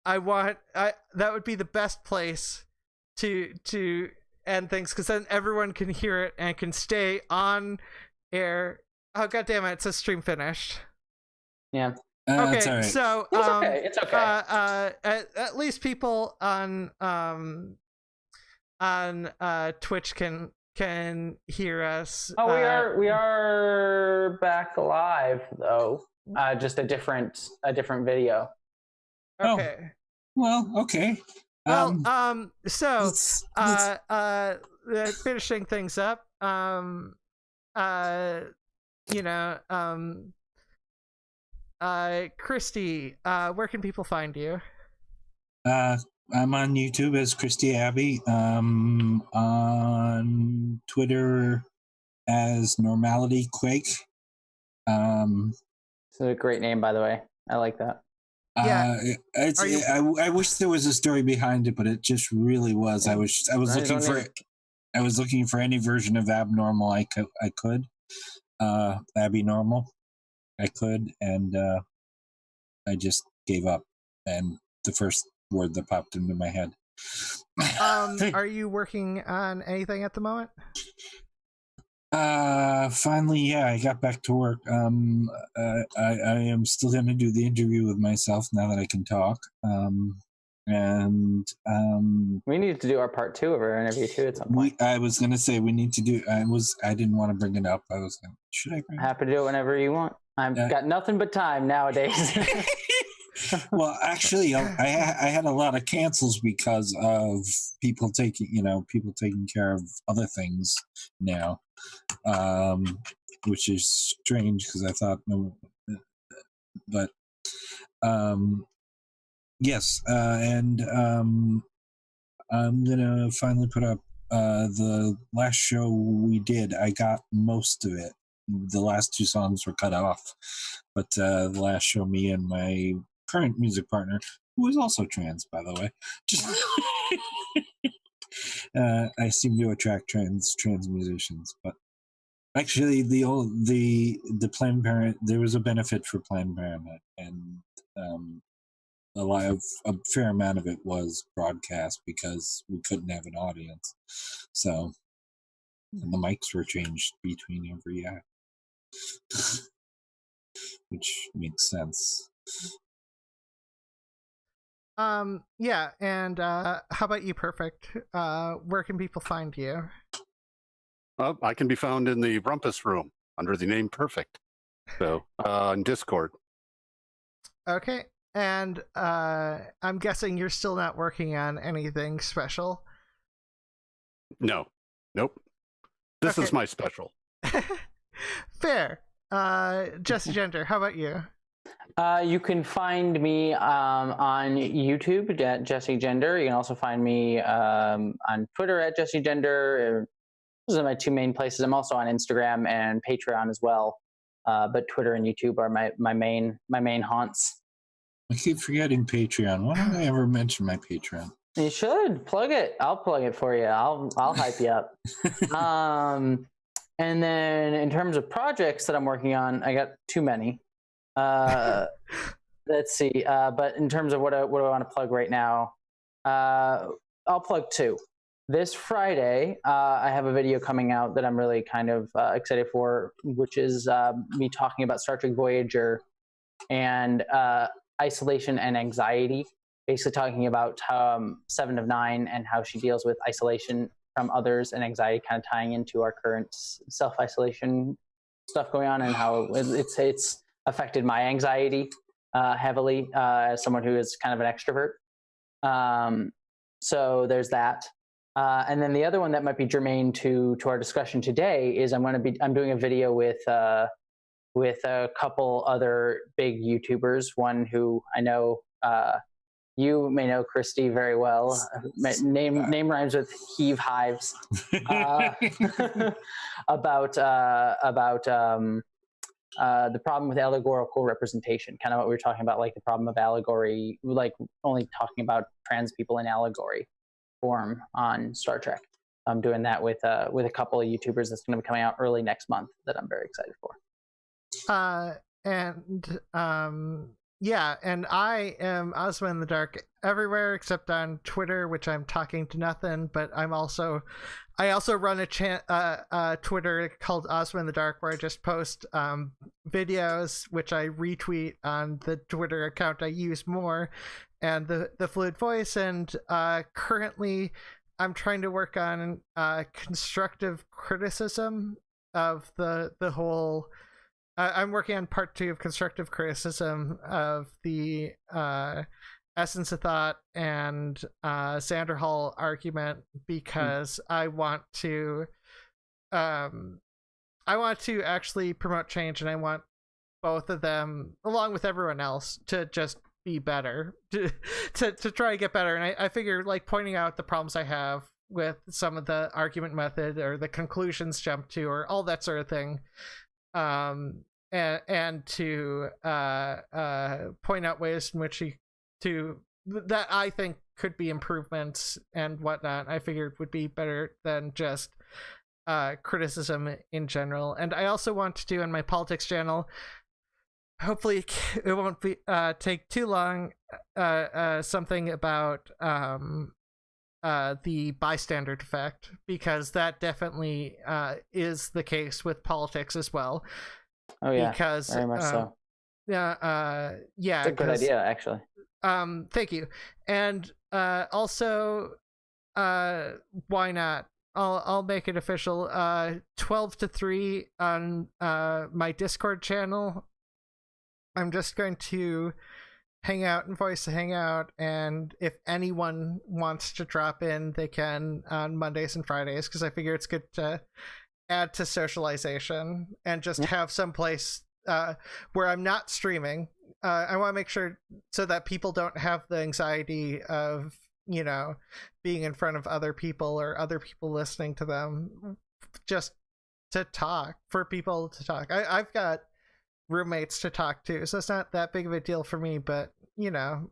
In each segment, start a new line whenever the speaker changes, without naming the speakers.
that would be the best place to end things, because then everyone can hear it and can stay on air. Oh god damn it! It says stream finished.
Yeah.
Okay,
That's all right.
so
It's okay.
At least people on Twitch can hear us.
Oh, we are back live though. Just a different video.
Okay.
Oh, well, okay.
Well, so
let's-
finishing things up. Christy, where can people find you?
I'm on YouTube as Christy Abbey. On Twitter as Normality Quake.
It's a great name, by the way. I like that.
Yeah.
I wish there was a story behind it, but it just really was. I was looking for any version of abnormal I could. Abbey normal. I could, and I just gave up. And the first word that popped into my head.
Are you working on anything at the moment?
Finally, yeah, I got back to work. I am still going to do the interview with myself now that I can talk.
We need to do our part 2 of our interview too at some point.
I was going to say we need to do. I didn't want to bring it up. Should I?
Happy to do it whenever you want. I've got nothing but time nowadays.
Well, actually, I had a lot of cancels because of people taking care of other things now, which is strange because I thought no, but yes, and I'm gonna finally put up the last show we did. I got most of it. The last 2 songs were cut off, but the last show, me and my current music partner, who is also trans, by the way, just I seem to attract trans musicians, but actually the Planned Parenthood, there was a benefit for Planned Parenthood, and a fair amount of it was broadcast because we couldn't have an audience, so and the mics were changed between every act, which makes sense.
Yeah, and how about you, Perfict? Where can people find you?
I can be found in the Rumpus Room under the name Perfict. So on Discord. Okay.
And I'm guessing you're still not working on anything special.
No. Nope. This is my special.
Fair. Jessie Gender, how about you?
You can find me on YouTube at Jessie Gender. You can also find me on Twitter at Jessie Gender. Those are my 2 main places. I'm also on Instagram and Patreon as well. But Twitter and YouTube are my main haunts.
I keep forgetting Patreon. Why don't I ever mention my Patreon?
You should plug it. I'll plug it for you. I'll hype you up. And then in terms of projects that I'm working on, I got too many. Let's see. But in terms of what do I want to plug right now, I'll plug 2. This Friday, I have a video coming out that I'm really kind of excited for, which is me talking about Star Trek Voyager and isolation and anxiety. Basically talking about 7 of 9 and how she deals with isolation from others and anxiety, kind of tying into our current self-isolation stuff going on and how it's affected my anxiety heavily as someone who is kind of an extrovert. So there's that. And then the other one that might be germane to our discussion today is I'm doing a video with a couple other big YouTubers. One who I know you may know, Christy, very well. Name rhymes with heave hives. About the problem with allegorical representation, kind of what we were talking about, like the problem of allegory, like only talking about trans people in allegory form on Star Trek. I'm doing that with a couple of YouTubers that's going to be coming out early next month that I'm very excited for.
yeah, and I am Ozma in the Dark everywhere except on Twitter, which I'm talking to nothing. But I also run a Twitter called Ozma in the Dark, where I just post videos, which I retweet on the Twitter account I use more, and the Fluid Voice. And currently, I'm trying to work on constructive criticism of the whole. I'm working on part 2 of constructive criticism of the Essence of Thought and Xander Hall argument, because I want to actually promote change, and I want both of them, along with everyone else, to just be better, to try to get better. And I figure, like, pointing out the problems I have with some of the argument method or the conclusions jumped to or all that sort of thing, and to point out ways in which that I think could be improvements and whatnot, I figured would be better than just criticism in general. And I also want to do on my politics channel, hopefully it won't be take too long, something about the bystander effect, because that definitely is the case with politics as well.
Oh yeah,
because
very much so.
Yeah,
It's a good idea, actually.
Thank you. And also, why not? I'll make it official. 12 to 3 on my Discord channel. I'm just going to hang out and voice the hangout, and if anyone wants to drop in, they can on Mondays and Fridays, because I figure it's good to add to socialization and just have some place where I'm not streaming. I want to make sure so that people don't have the anxiety of, you know, being in front of other people or other people listening to them, just to talk, for people to talk. I've got roommates to talk to, so it's not that big of a deal for me, but, you know,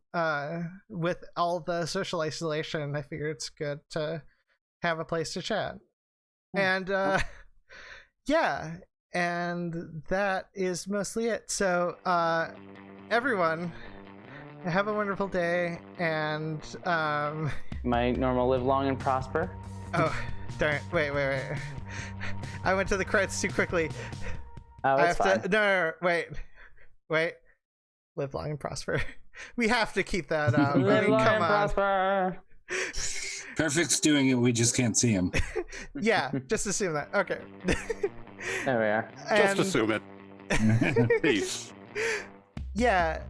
with all the social isolation, I figure it's good to have a place to chat. And yeah, and that is mostly it. So everyone, have a wonderful day, and
Might normal live long and prosper.
Oh darn, wait, I went to the credits too quickly.
Oh,
I
it's
have
fine.
to wait, live long and prosper. We have to keep that up.
Live long
come
and
on.
prosper.
Perfict's doing it. We just can't see him.
Yeah, just assume that. Okay.
There we are.
Just assume it. Peace.
Yeah,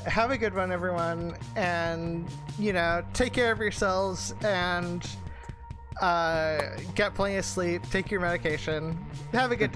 have a good one, everyone, and, you know, take care of yourselves, and get plenty of sleep, take your medication, have a good day.